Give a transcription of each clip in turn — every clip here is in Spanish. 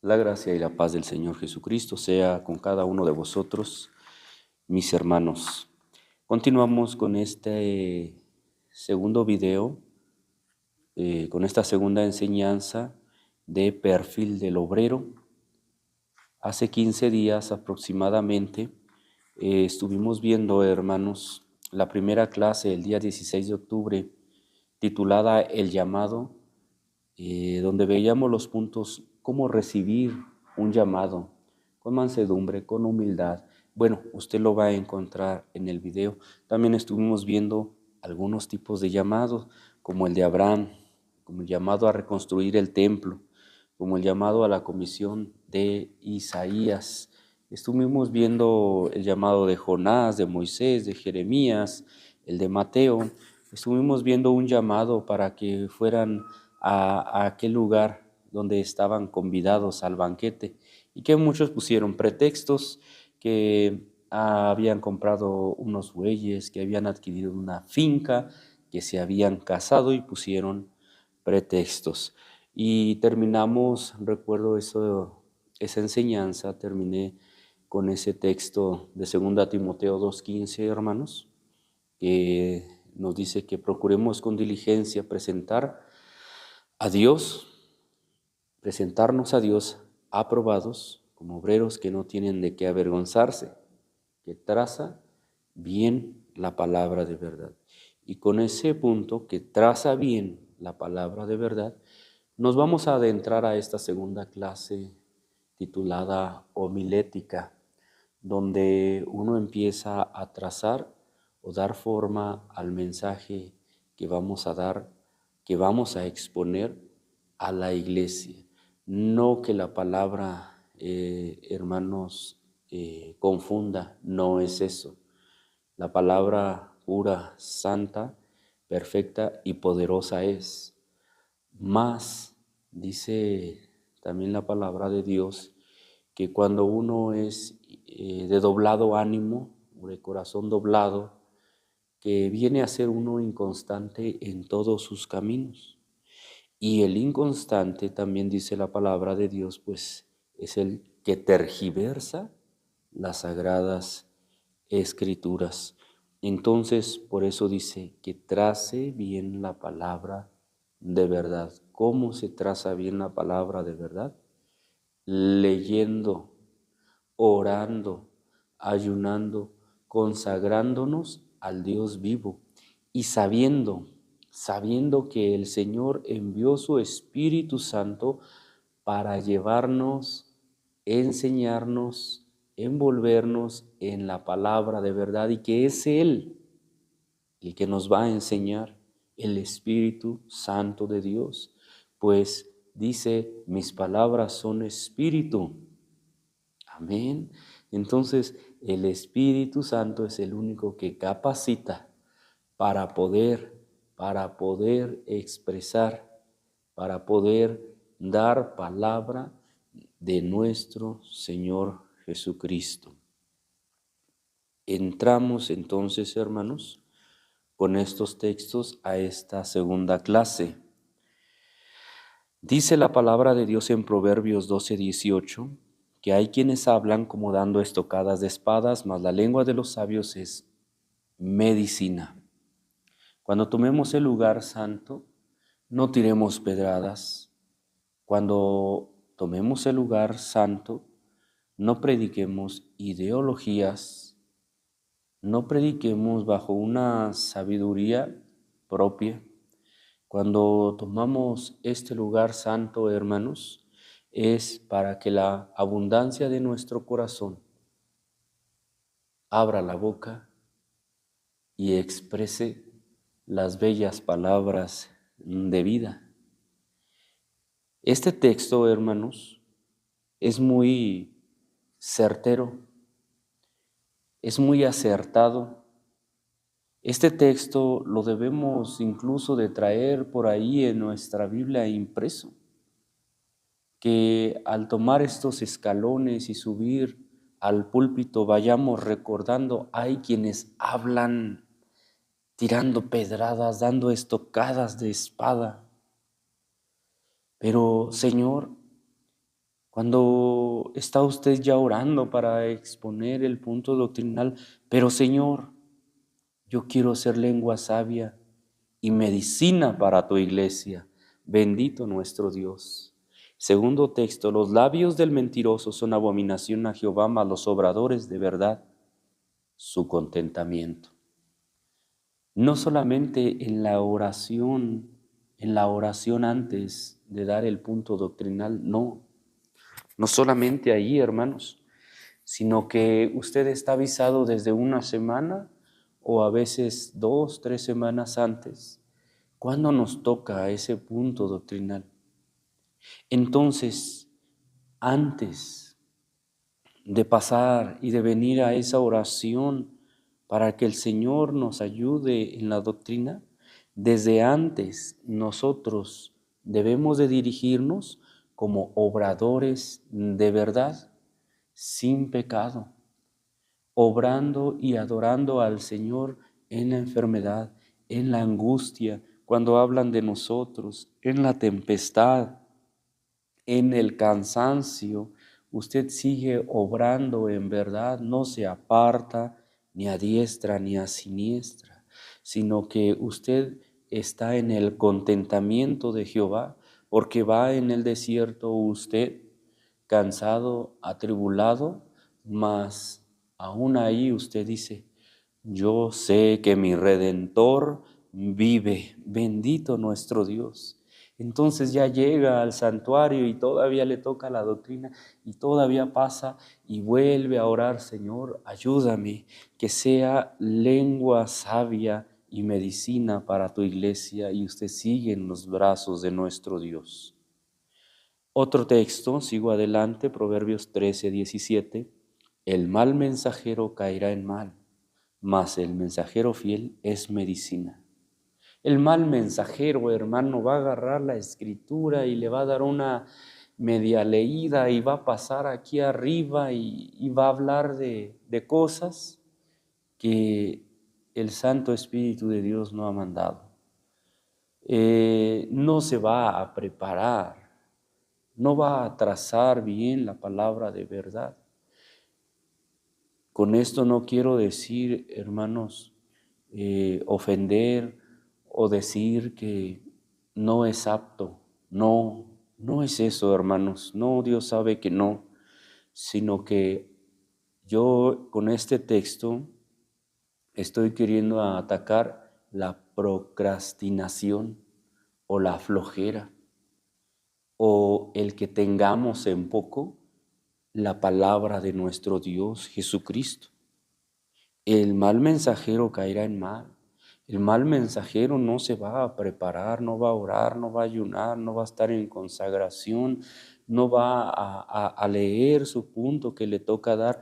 La gracia y la paz del Señor Jesucristo sea con cada uno de vosotros, mis hermanos. Continuamos con este segundo video, con esta segunda enseñanza de perfil del obrero. Hace 15 días aproximadamente estuvimos viendo, hermanos, la primera clase el día 16 de octubre, titulada El llamado, donde veíamos los puntos, cómo recibir un llamado, con mansedumbre, con humildad. Bueno, usted lo va a encontrar en el video. También estuvimos viendo algunos tipos de llamados, como el de Abraham, como el llamado a reconstruir el templo, como el llamado a la comisión de Isaías. Estuvimos viendo el llamado de Jonás, de Moisés, de Jeremías, el de Mateo. Estuvimos viendo un llamado para que fueran a aquel lugar donde estaban convidados al banquete y que muchos pusieron pretextos, que habían comprado unos bueyes, que habían adquirido una finca, que se habían casado y pusieron pretextos. Y terminamos, recuerdo esa enseñanza, terminé con ese texto de 2 Timoteo 2:15, hermanos, que nos dice que procuremos con diligencia presentarnos a Dios aprobados como obreros que no tienen de qué avergonzarse, que traza bien la palabra de verdad. Y con ese punto, que traza bien la palabra de verdad, nos vamos a adentrar a esta segunda clase titulada homilética, donde uno empieza a trazar o dar forma al mensaje que vamos a dar, que vamos a exponer a la iglesia. No que la palabra, hermanos, confunda, no es eso. La palabra pura, santa, perfecta y poderosa es. Más, dice también la palabra de Dios, que cuando uno es de doblado ánimo, o de corazón doblado, que viene a ser uno inconstante en todos sus caminos. Y el inconstante, también dice la palabra de Dios, pues es el que tergiversa las sagradas escrituras. Entonces, por eso dice que trace bien la palabra de verdad. ¿Cómo se traza bien la palabra de verdad? Leyendo, orando, ayunando, consagrándonos al Dios vivo y sabiendo que el Señor envió su Espíritu Santo para llevarnos, enseñarnos, envolvernos en la palabra de verdad, y que es Él el que nos va a enseñar, el Espíritu Santo de Dios. Pues dice, mis palabras son espíritu. Amén. Entonces, el Espíritu Santo es el único que capacita para poder expresar, para poder dar palabra de nuestro Señor Jesucristo. Entramos entonces, hermanos, con estos textos a esta segunda clase. Dice la palabra de Dios en Proverbios 12:18, que hay quienes hablan como dando estocadas de espadas, mas la lengua de los sabios es medicina. Cuando tomemos el lugar santo, no tiremos pedradas. Cuando tomemos el lugar santo, no prediquemos ideologías, no prediquemos bajo una sabiduría propia. Cuando tomamos este lugar santo, hermanos, es para que la abundancia de nuestro corazón abra la boca y exprese las bellas palabras de vida. Este texto, hermanos, es muy certero, es muy acertado. Este texto lo debemos incluso de traer por ahí en nuestra Biblia impreso, que al tomar estos escalones y subir al púlpito vayamos recordando, hay quienes hablan tirando pedradas, dando estocadas de espada. Pero, Señor, Cuando está usted ya orando para exponer el punto doctrinal, pero Señor, yo quiero ser lengua sabia y medicina para tu iglesia. Bendito nuestro Dios. Segundo texto, los labios del mentiroso son abominación a Jehová, mas los obradores de verdad su contentamiento. No solamente en la oración antes de dar el punto doctrinal, no solamente ahí, hermanos, sino que usted está avisado desde una semana o a veces 2, 3 semanas antes, cuando nos toca ese punto doctrinal. Entonces, antes de pasar y de venir a esa oración para que el Señor nos ayude en la doctrina, desde antes nosotros debemos de dirigirnos como obradores de verdad, sin pecado, obrando y adorando al Señor en la enfermedad, en la angustia, cuando hablan de nosotros, en la tempestad, en el cansancio. Usted sigue obrando en verdad, no se aparta ni a diestra ni a siniestra, sino que usted está en el contentamiento de Jehová, porque va en el desierto usted cansado, atribulado, mas aún ahí usted dice: yo sé que mi Redentor vive, bendito nuestro Dios. Entonces ya llega al santuario y todavía le toca la doctrina y todavía pasa y vuelve a orar: Señor, ayúdame, que sea lengua sabia y medicina para tu iglesia, y usted sigue en los brazos de nuestro Dios. Otro texto, sigo adelante, Proverbios 13:17, el mal mensajero caerá en mal, mas el mensajero fiel es medicina. El mal mensajero, hermano, va a agarrar la escritura y le va a dar una media leída y va a pasar aquí arriba y va a hablar de cosas que el Santo Espíritu de Dios no ha mandado. No se va a preparar, no va a trazar bien la palabra de verdad. Con esto no quiero decir, hermanos, ofender o decir que no es apto. No, no es eso, hermanos. No, Dios sabe que no, sino que yo con este texto estoy queriendo atacar la procrastinación o la flojera, o el que tengamos en poco la palabra de nuestro Dios Jesucristo. El mal mensajero caerá en mal. El mal mensajero no se va a preparar, no va a orar, no va a ayunar, no va a estar en consagración, no va a leer su punto que le toca dar.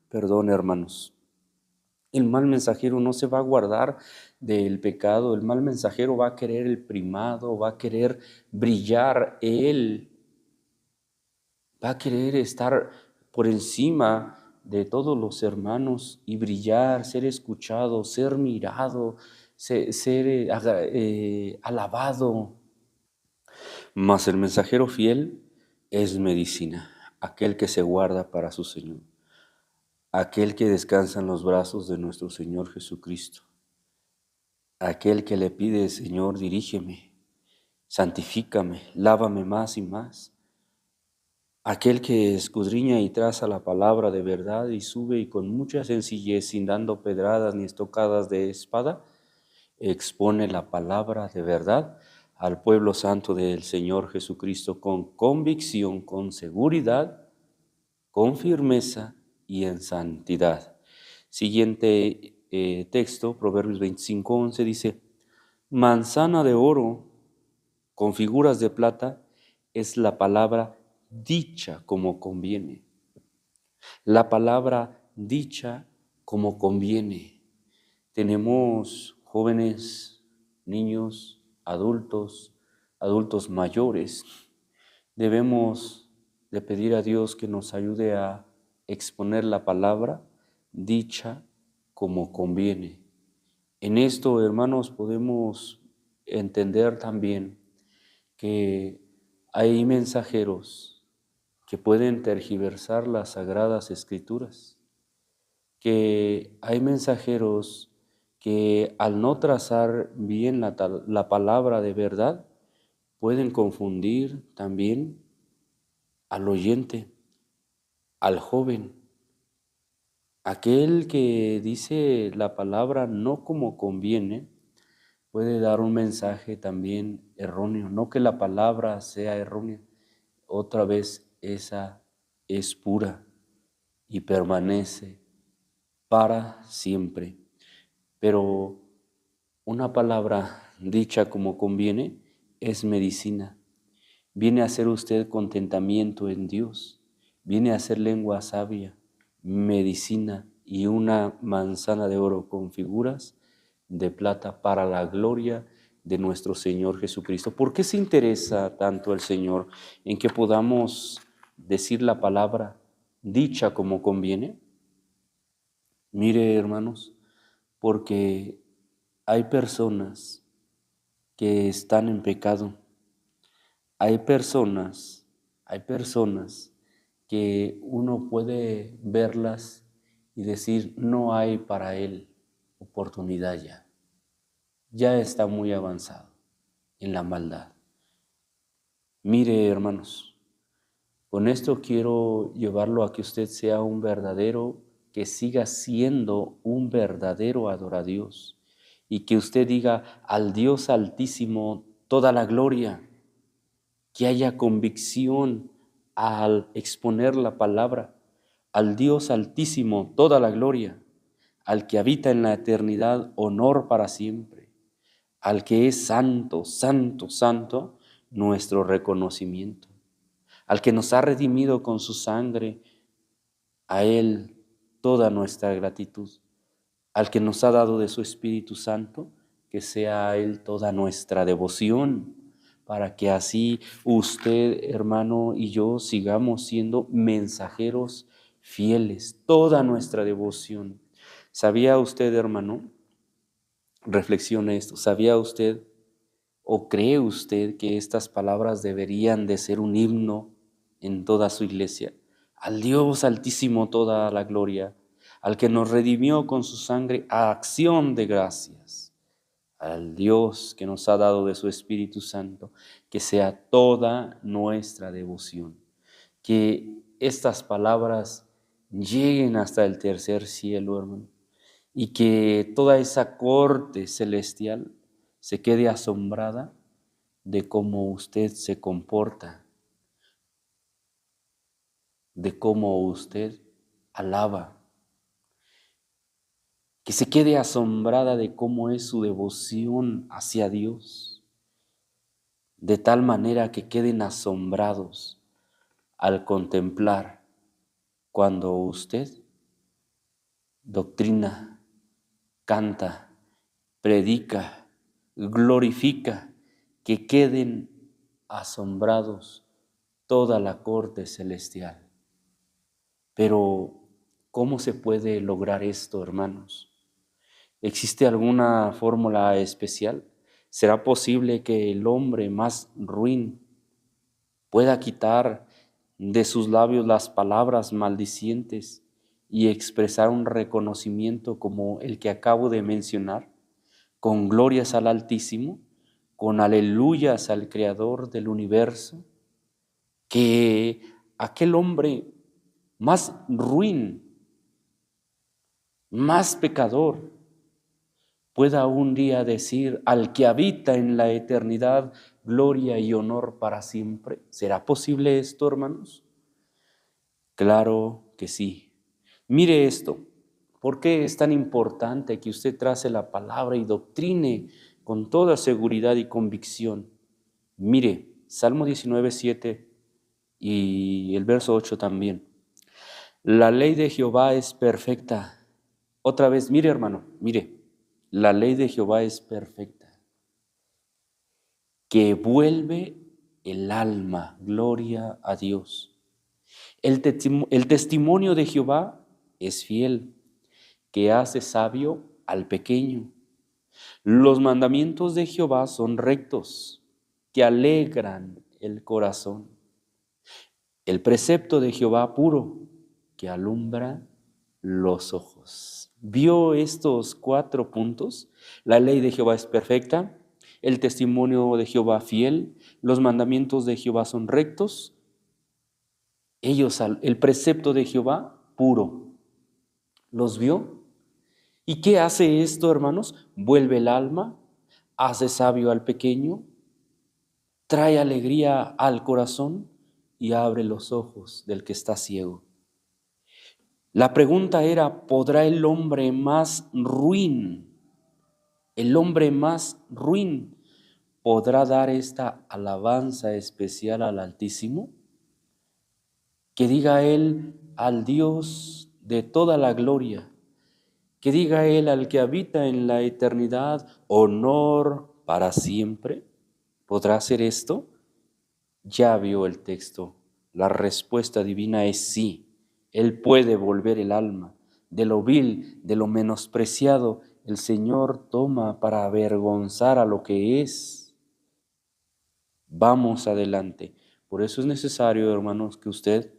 Perdón, hermanos. El mal mensajero no se va a guardar del pecado. El mal mensajero va a querer el primado, va a querer brillar él, va a querer estar por encima de todos los hermanos y brillar, ser escuchado, ser mirado, ser alabado. Mas el mensajero fiel es medicina, aquel que se guarda para su Señor, aquel que descansa en los brazos de nuestro Señor Jesucristo, aquel que le pide: Señor, dirígeme, santifícame, lávame más y más. Aquel que escudriña y traza la palabra de verdad y sube y con mucha sencillez, sin dando pedradas ni estocadas de espada, expone la palabra de verdad al pueblo santo del Señor Jesucristo con convicción, con seguridad, con firmeza y en santidad. Siguiente texto, Proverbios 25:11 dice: manzana de oro con figuras de plata es la palabra dicha como conviene. La palabra dicha como conviene. Tenemos jóvenes, niños, adultos mayores. Debemos de pedir a Dios que nos ayude a exponer la palabra dicha como conviene. En esto, hermanos, podemos entender también que Hay mensajeros que pueden tergiversar las sagradas escrituras, que hay mensajeros que al no trazar bien la palabra de verdad, pueden confundir también al oyente, al joven, aquel que dice la palabra no como conviene, puede dar un mensaje también erróneo. No que la palabra sea errónea, otra vez esa es pura y permanece para siempre. Pero una palabra dicha como conviene es medicina. Viene a ser usted contentamiento en Dios, viene a ser lengua sabia, medicina y una manzana de oro con figuras de plata para la gloria de nuestro Señor Jesucristo. ¿Por qué se interesa tanto el Señor en que podamos decir la palabra dicha como conviene? Mire, hermanos, porque hay personas que están en pecado. Hay personas que uno puede verlas y decir, no hay para él oportunidad ya. Ya está muy avanzado en la maldad. Mire, hermanos, con esto quiero llevarlo a que usted sea un verdadero, que siga siendo un verdadero adorador y que usted diga al Dios Altísimo toda la gloria, que haya convicción al exponer la palabra, al Dios Altísimo toda la gloria, al que habita en la eternidad honor para siempre, al que es santo, santo, santo, nuestro reconocimiento, al que nos ha redimido con su sangre, a Él toda nuestra gratitud, al que nos ha dado de su Espíritu Santo, que sea a Él toda nuestra devoción, para que así usted, hermano, y yo sigamos siendo mensajeros fieles, toda nuestra devoción. ¿Sabía usted, hermano? Reflexione esto. ¿Sabía usted o cree usted que estas palabras deberían de ser un himno en toda su iglesia? Al Dios Altísimo toda la gloria, al que nos redimió con su sangre a acción de gracias, al Dios que nos ha dado de su Espíritu Santo, que sea toda nuestra devoción. Que estas palabras lleguen hasta el tercer cielo, hermano, y que toda esa corte celestial se quede asombrada de cómo usted se comporta, de cómo usted alaba, que se quede asombrada de cómo es su devoción hacia Dios, de tal manera que queden asombrados al contemplar cuando usted doctrina, canta, predica, glorifica, que queden asombrados toda la corte celestial. Pero, ¿cómo se puede lograr esto, hermanos? ¿Existe alguna fórmula especial? ¿Será posible que el hombre más ruin pueda quitar de sus labios las palabras maldicientes y expresar un reconocimiento como el que acabo de mencionar, con glorias al Altísimo, con aleluyas al Creador del universo? Que aquel hombre más ruin, más pecador, pueda un día decir al que habita en la eternidad, gloria y honor para siempre. ¿Será posible esto, hermanos? Claro que sí. Mire esto. ¿Por qué es tan importante que usted trace la palabra y doctrine con toda seguridad y convicción? Mire, Salmo 19:7 y el verso 8 también. La ley de Jehová es perfecta. Otra vez, mire, hermano, mire. La ley de Jehová es perfecta, que vuelve el alma, gloria a Dios. El testimonio de Jehová es fiel, que hace sabio al pequeño. Los mandamientos de Jehová son rectos, que alegran el corazón. El precepto de Jehová puro, que alumbra los ojos. ¿Vio estos 4 puntos? La ley de Jehová es perfecta, el testimonio de Jehová fiel, los mandamientos de Jehová son rectos, el precepto de Jehová puro. ¿Los vio? ¿Y qué hace esto, hermanos? Vuelve el alma, hace sabio al pequeño, trae alegría al corazón y abre los ojos del que está ciego. La pregunta era, ¿podrá el hombre más ruin, podrá dar esta alabanza especial al Altísimo? Que diga él al Dios de toda la gloria, que diga él al que habita en la eternidad, honor para siempre. ¿Podrá hacer esto? Ya vio el texto. La respuesta divina es sí. Él puede volver el alma. De lo vil, de lo menospreciado, el Señor toma para avergonzar a lo que es. Vamos adelante. Por eso es necesario, hermanos, que usted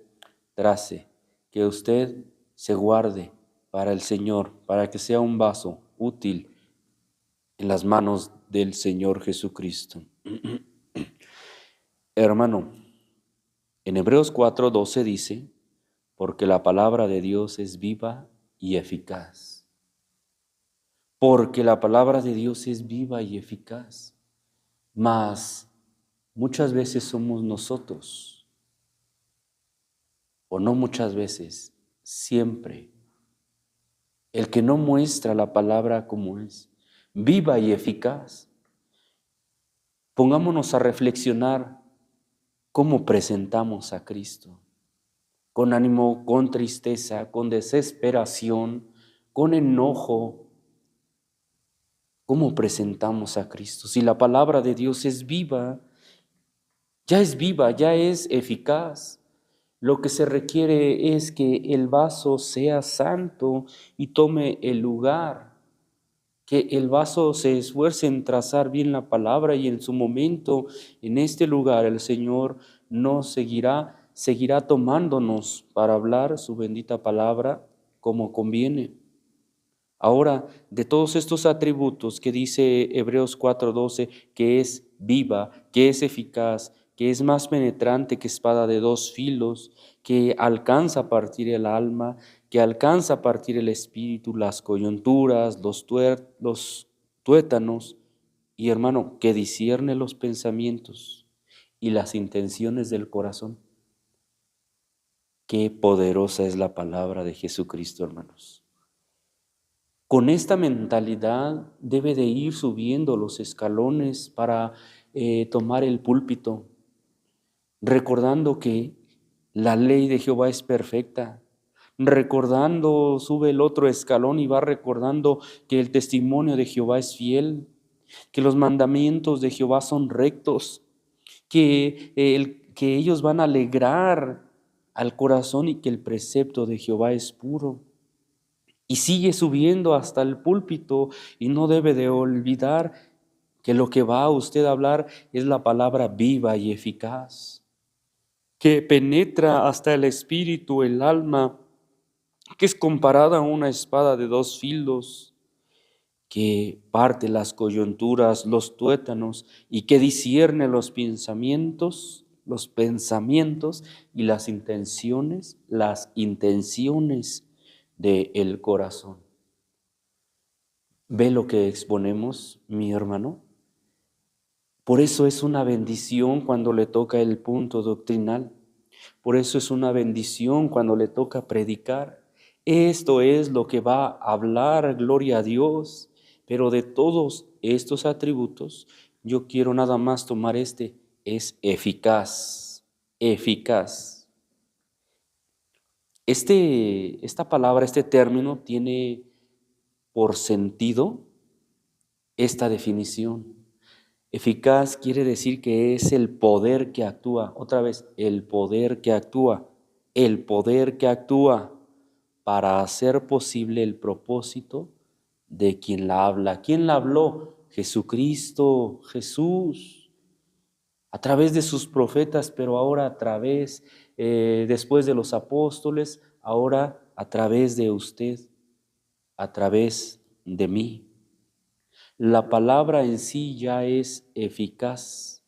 trace, que usted se guarde para el Señor, para que sea un vaso útil en las manos del Señor Jesucristo. Hermano, en Hebreos 4:12 dice, porque la palabra de Dios es viva y eficaz. Porque la palabra de Dios es viva y eficaz. Mas muchas veces somos nosotros, o no muchas veces, siempre, el que no muestra la palabra como es, viva y eficaz. Pongámonos a reflexionar cómo presentamos a Cristo. Con ánimo, con tristeza, con desesperación, con enojo. ¿Cómo presentamos a Cristo? Si la palabra de Dios es viva, ya es eficaz. Lo que se requiere es que el vaso sea santo y tome el lugar. Que el vaso se esfuerce en trazar bien la palabra y en su momento, en este lugar, el Señor nos seguirá tomándonos para hablar su bendita palabra como conviene. Ahora, de todos estos atributos que dice Hebreos 4:12, que es viva, que es eficaz, que es más penetrante que espada de 2 filos, que alcanza a partir el alma, que alcanza a partir el espíritu, las coyunturas, los tuétanos, y hermano, que discierne los pensamientos y las intenciones del corazón. Qué poderosa es la palabra de Jesucristo, hermanos. Con esta mentalidad debe de ir subiendo los escalones para tomar el púlpito, recordando que la ley de Jehová es perfecta, recordando, sube el otro escalón y va recordando que el testimonio de Jehová es fiel, que los mandamientos de Jehová son rectos, que ellos van a alegrar al corazón y que el precepto de Jehová es puro. Y sigue subiendo hasta el púlpito y no debe de olvidar que lo que va a usted a hablar es la palabra viva y eficaz, que penetra hasta el espíritu, el alma, que es comparada a una espada de 2 filos, que parte las coyunturas, los tuétanos y que discierne los pensamientos y las intenciones del corazón. ¿Ve lo que exponemos, mi hermano? Por eso es una bendición cuando le toca el punto doctrinal. Por eso es una bendición cuando le toca predicar. Esto es lo que va a hablar, gloria a Dios. Pero de todos estos atributos, yo quiero nada más tomar es eficaz, eficaz. Esta palabra, este término tiene por sentido esta definición. Eficaz quiere decir que es el poder que actúa. Otra vez, el poder que actúa para hacer posible el propósito de quien la habla. ¿Quién la habló? Jesucristo, Jesús. a través de sus profetas, pero ahora a través, después de los apóstoles, ahora a través de usted, a través de mí. La palabra en sí ya es eficaz,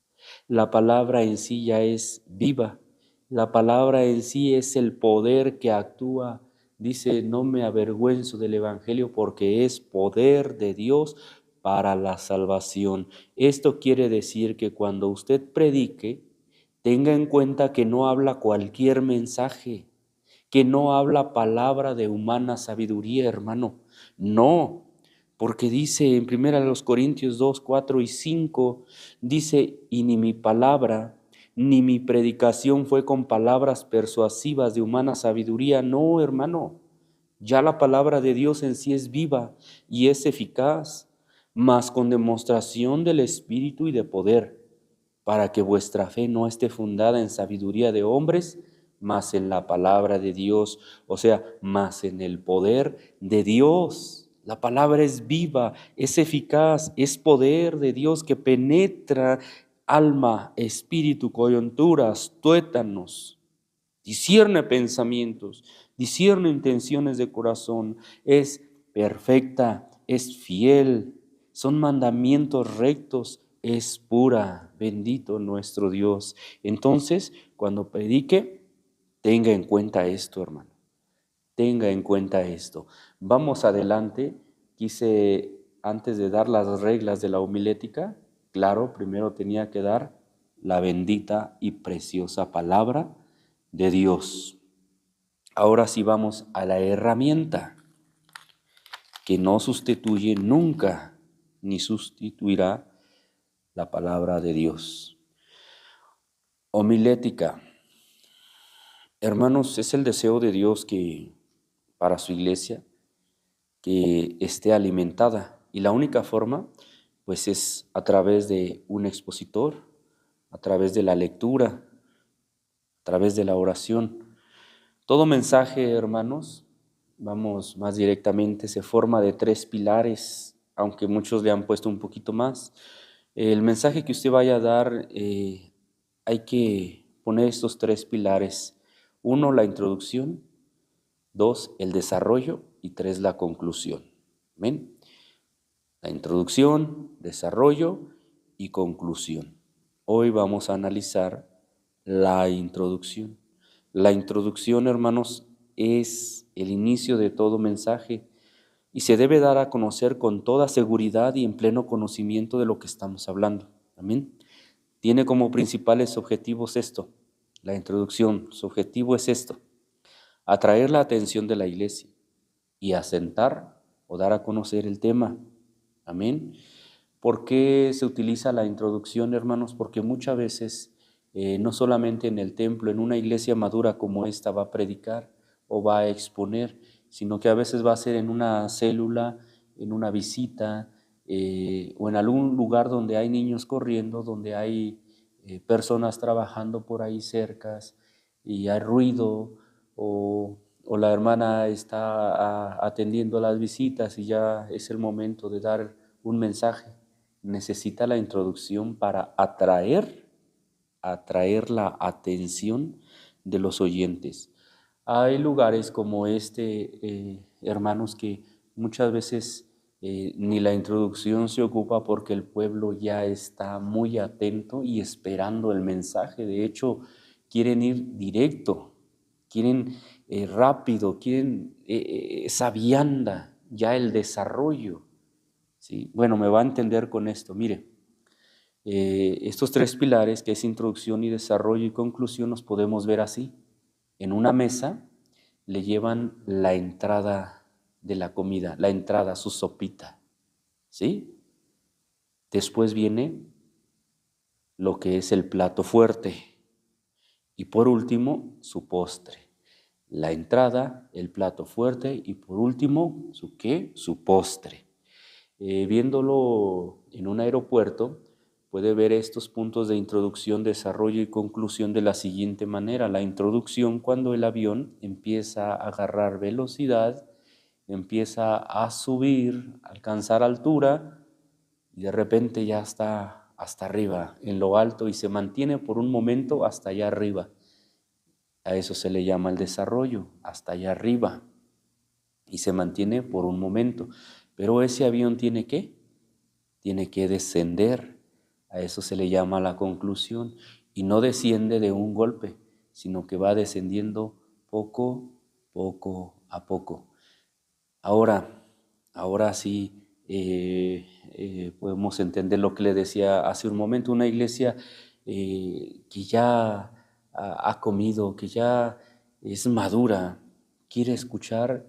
la palabra en sí ya es viva, la palabra en sí es el poder que actúa. Dice, no me avergüenzo del Evangelio porque es poder de Dios para la salvación. Esto quiere decir que cuando usted predique, tenga en cuenta que no habla cualquier mensaje, que no habla palabra de humana sabiduría, hermano. No, porque dice en 1 Corintios 2, 4 y 5, dice, y ni mi palabra, ni mi predicación fue con palabras persuasivas de humana sabiduría. No, hermano, ya la palabra de Dios en sí es viva y es eficaz, mas con demostración del Espíritu y de poder, para que vuestra fe no esté fundada en sabiduría de hombres, mas en la palabra de Dios, o sea, más en el poder de Dios. La palabra es viva, es eficaz, es poder de Dios que penetra alma, espíritu, coyunturas, tuétanos, discierne pensamientos, discierne intenciones de corazón, es perfecta, es fiel, son mandamientos rectos, es pura, bendito nuestro Dios. Entonces, cuando predique, tenga en cuenta esto, hermano, tenga en cuenta esto. Vamos adelante, antes de dar las reglas de la homilética, claro, primero tenía que dar la bendita y preciosa palabra de Dios. Ahora sí vamos a la herramienta que no sustituye nunca ni sustituirá la palabra de Dios. Homilética. Hermanos, es el deseo de Dios que para su iglesia que esté alimentada, y la única forma pues es a través de un expositor, a través de la lectura, a través de la oración. Todo mensaje, hermanos, vamos más directamente, se forma de 3 pilares, aunque muchos le han puesto un poquito más. El mensaje que usted vaya a dar, hay que poner estos 3 pilares. 1, la introducción; 2, el desarrollo; y 3, la conclusión. ¿Ven? La introducción, desarrollo y conclusión. Hoy vamos a analizar la introducción. La introducción, hermanos, es el inicio de todo mensaje y se debe dar a conocer con toda seguridad y en pleno conocimiento de lo que estamos hablando. Amén. Tiene como principales objetivos esto, la introducción. Su objetivo es esto: atraer la atención de la iglesia y asentar o dar a conocer el tema. Amén. ¿Por qué se utiliza la introducción, hermanos? Porque muchas veces, no solamente en el templo, en una iglesia madura como esta va a predicar o va a exponer, sino que a veces va a ser en una célula, en una visita, o en algún lugar donde hay niños corriendo, donde hay personas trabajando por ahí cercas y hay ruido, o la hermana está atendiendo las visitas y ya es el momento de dar un mensaje. Necesita la introducción para atraer la atención de los oyentes. Hay lugares como hermanos, que muchas veces ni la introducción se ocupa porque el pueblo ya está muy atento y esperando el mensaje. De hecho, quieren ir directo, quieren rápido, quieren esa vianda, ya el desarrollo. ¿Sí? Bueno, me va a entender con esto. Mire, estos 3 pilares, que es introducción y desarrollo y conclusión, los podemos ver así. En una mesa le llevan la entrada de la comida, la entrada, su sopita, ¿sí? Después viene lo que es el plato fuerte y por último su postre. La entrada, el plato fuerte y por último, ¿su qué? Su postre. Viéndolo en un aeropuerto, puede ver estos puntos de introducción, desarrollo y conclusión de la siguiente manera. La introducción, cuando el avión empieza a agarrar velocidad, empieza a subir, a alcanzar altura y de repente ya está hasta arriba, en lo alto, y se mantiene por un momento hasta allá arriba. A eso se le llama el desarrollo, hasta allá arriba, y se mantiene por un momento. Pero ese avión tiene que descender. A eso se le llama la conclusión, y no desciende de un golpe, sino que va descendiendo poco a poco. Ahora sí podemos entender lo que le decía hace un momento. Una iglesia que ya ha comido, que ya es madura, quiere escuchar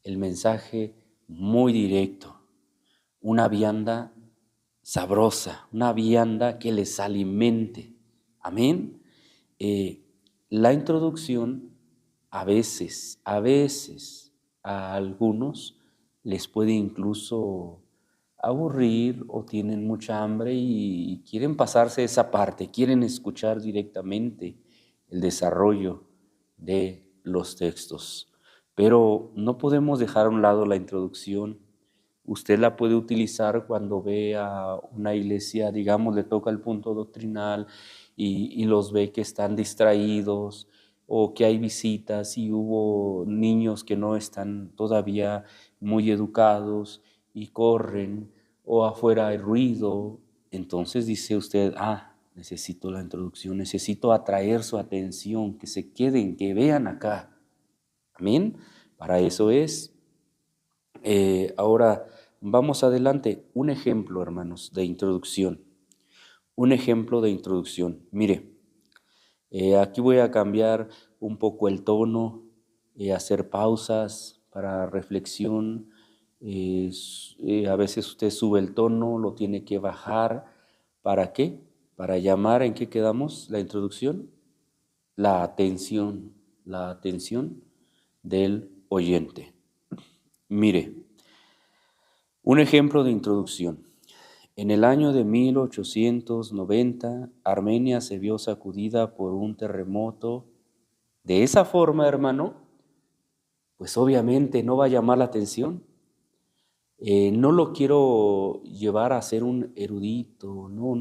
el mensaje muy directo, una vianda sabrosa, una vianda que les alimente. Amén. La introducción a veces a algunos les puede incluso aburrir o tienen mucha hambre y quieren pasarse esa parte, quieren escuchar directamente el desarrollo de los textos. Pero no podemos dejar a un lado la introducción. Usted la puede utilizar cuando ve a una iglesia, digamos, le toca el punto doctrinal y los ve que están distraídos, o que hay visitas y hubo niños que no están todavía muy educados y corren, o afuera hay ruido. Entonces dice usted, necesito la introducción, necesito atraer su atención, que se queden, que vean acá. Amén. Para eso es. Ahora vamos adelante. Un ejemplo, hermanos, de introducción. Un ejemplo de introducción. Mire, aquí voy a cambiar un poco el tono, hacer pausas para reflexión. A veces usted sube el tono, lo tiene que bajar. ¿Para qué? Para llamar, ¿en qué quedamos? La introducción, la atención del oyente. Mire, un ejemplo de introducción. En el año de 1890, Armenia se vio sacudida por un terremoto. De esa forma, hermano, pues obviamente no va a llamar la atención. No lo quiero llevar a ser un erudito, no,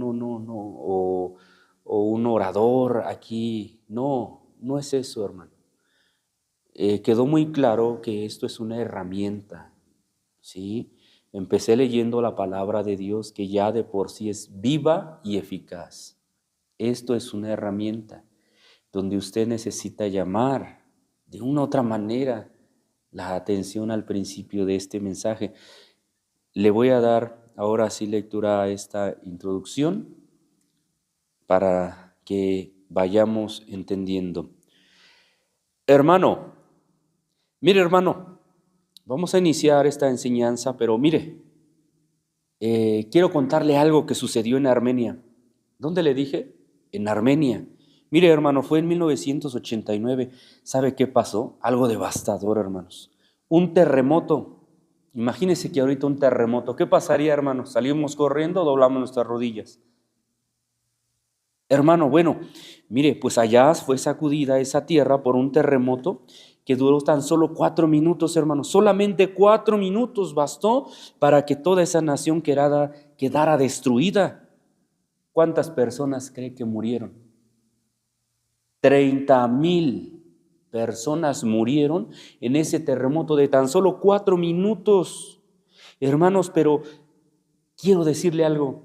o un orador aquí. No es eso, hermano. Quedó muy claro que esto es una herramienta, ¿sí? Empecé leyendo la palabra de Dios, que ya de por sí es viva y eficaz. Esto es una herramienta donde usted necesita llamar de una u otra manera la atención al principio de este mensaje. Le voy a dar ahora sí lectura a esta introducción para que vayamos entendiendo. Mire hermano, vamos a iniciar esta enseñanza, pero mire, quiero contarle algo que sucedió en Armenia. ¿Dónde le dije? En Armenia. Mire, hermano, fue en 1989. ¿Sabe qué pasó? Algo devastador, hermanos. Un terremoto. Imagínense que ahorita un terremoto. ¿Qué pasaría, hermanos? ¿Salimos corriendo o doblamos nuestras rodillas? Hermano, bueno, mire, pues allá fue sacudida esa tierra por un terremoto que duró tan solo 4 minutos, hermanos. Solamente 4 minutos bastó para que toda esa nación quedara destruida. ¿Cuántas personas cree que murieron? 30,000 personas murieron en ese terremoto de tan solo 4 minutos. Hermanos, pero quiero decirle algo.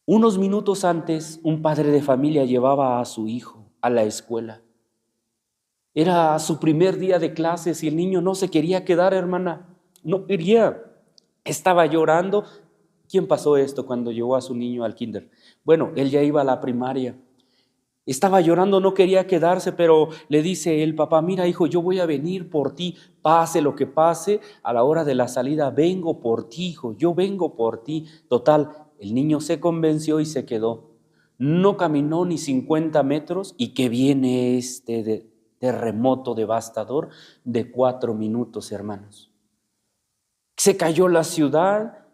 Unos minutos antes, un padre de familia llevaba a su hijo a la escuela. Era su primer día de clases y el niño no se quería quedar, hermana. No quería. Estaba llorando. ¿Quién pasó esto cuando llevó a su niño al kinder? Bueno, él ya iba a la primaria. Estaba llorando, no quería quedarse, pero le dice el papá, mira hijo, yo voy a venir por ti, pase lo que pase, a la hora de la salida vengo por ti, hijo, yo vengo por ti. Total, el niño se convenció y se quedó. No caminó ni 50 metros y que viene este terremoto devastador de 4 minutos, hermanos. Se cayó la ciudad,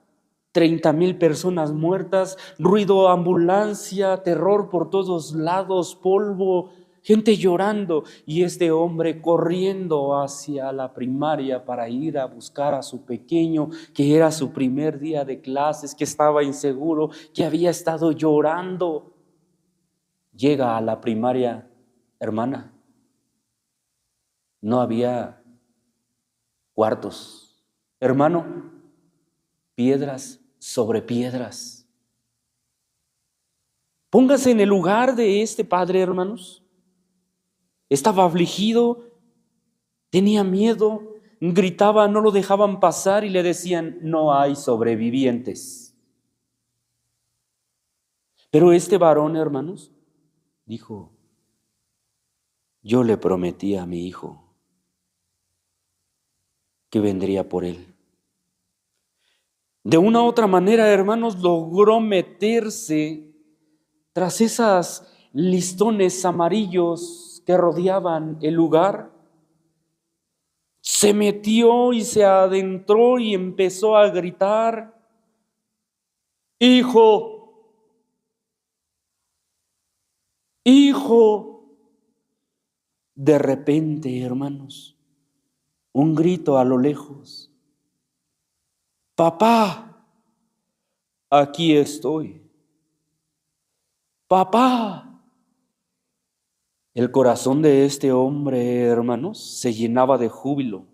30,000 personas muertas, ruido, ambulancia, terror por todos lados, polvo. gente llorando, y este hombre corriendo hacia la primaria para ir a buscar a su pequeño, que era su primer día de clases, que estaba inseguro, que había estado llorando. Llega a la primaria, hermana, no había cuartos. Hermano, piedras sobre piedras. Póngase en el lugar de este padre, hermanos. Estaba afligido, tenía miedo, gritaba, no lo dejaban pasar y le decían, no hay sobrevivientes. Pero este varón, hermanos, dijo, yo le prometí a mi hijo que vendría por él. De una u otra manera, hermanos, logró meterse tras esas listones amarillos que rodeaban el lugar. Se metió y se adentró y empezó a gritar, hijo, hijo. De repente, hermanos, un grito a lo lejos, papá, aquí estoy, papá. El corazón de este hombre, hermanos, se llenaba de júbilo.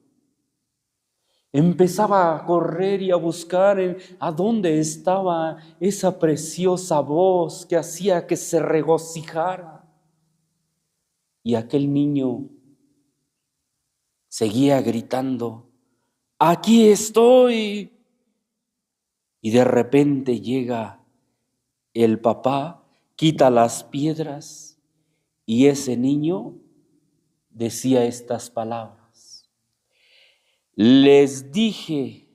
Empezaba a correr y a buscar a dónde estaba esa preciosa voz que hacía que se regocijara. Y aquel niño seguía gritando, aquí estoy. Y de repente llega el papá, quita las piedras y ese niño decía estas palabras. Les dije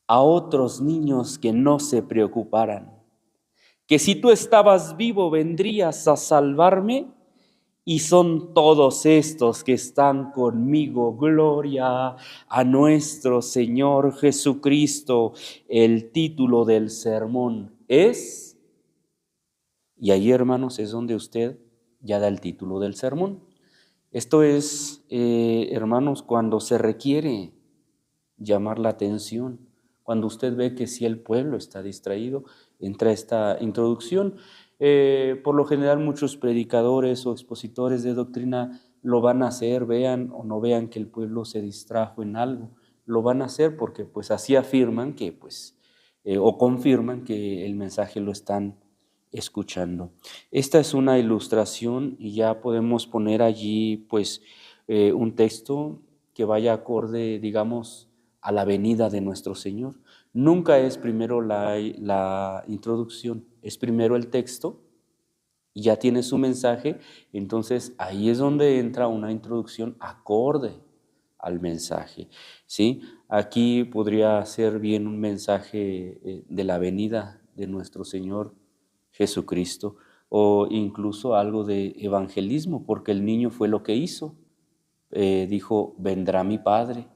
a otros niños que no se preocuparan, que si tú estabas vivo vendrías a salvarme, y son todos estos que están conmigo. Gloria a nuestro Señor Jesucristo. El título del sermón es, y ahí, hermanos, es donde usted ya da el título del sermón. Esto es, hermanos, cuando se requiere llamar la atención, cuando usted ve que si el pueblo está distraído, entra esta introducción. Por lo general muchos predicadores o expositores de doctrina lo van a hacer, vean o no vean que el pueblo se distrajo en algo, lo van a hacer porque pues así afirman que pues, o confirman que el mensaje lo están escuchando. Esta es una ilustración y ya podemos poner allí pues un texto que vaya acorde, digamos, a la venida de nuestro Señor. Nunca es primero la introducción, es primero el texto y ya tiene su mensaje, entonces ahí es donde entra una introducción acorde al mensaje, ¿sí? Aquí podría ser bien un mensaje de la venida de nuestro Señor Jesucristo o incluso algo de evangelismo, porque el niño fue lo que hizo. Dijo, vendrá mi Padre,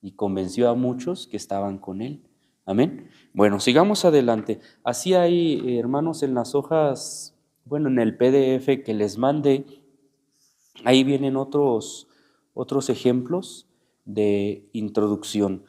y convenció a muchos que estaban con él. Amén. Bueno, sigamos adelante. Así hay, hermanos, en las hojas, bueno, en el PDF que les mande, ahí vienen otros ejemplos de introducción.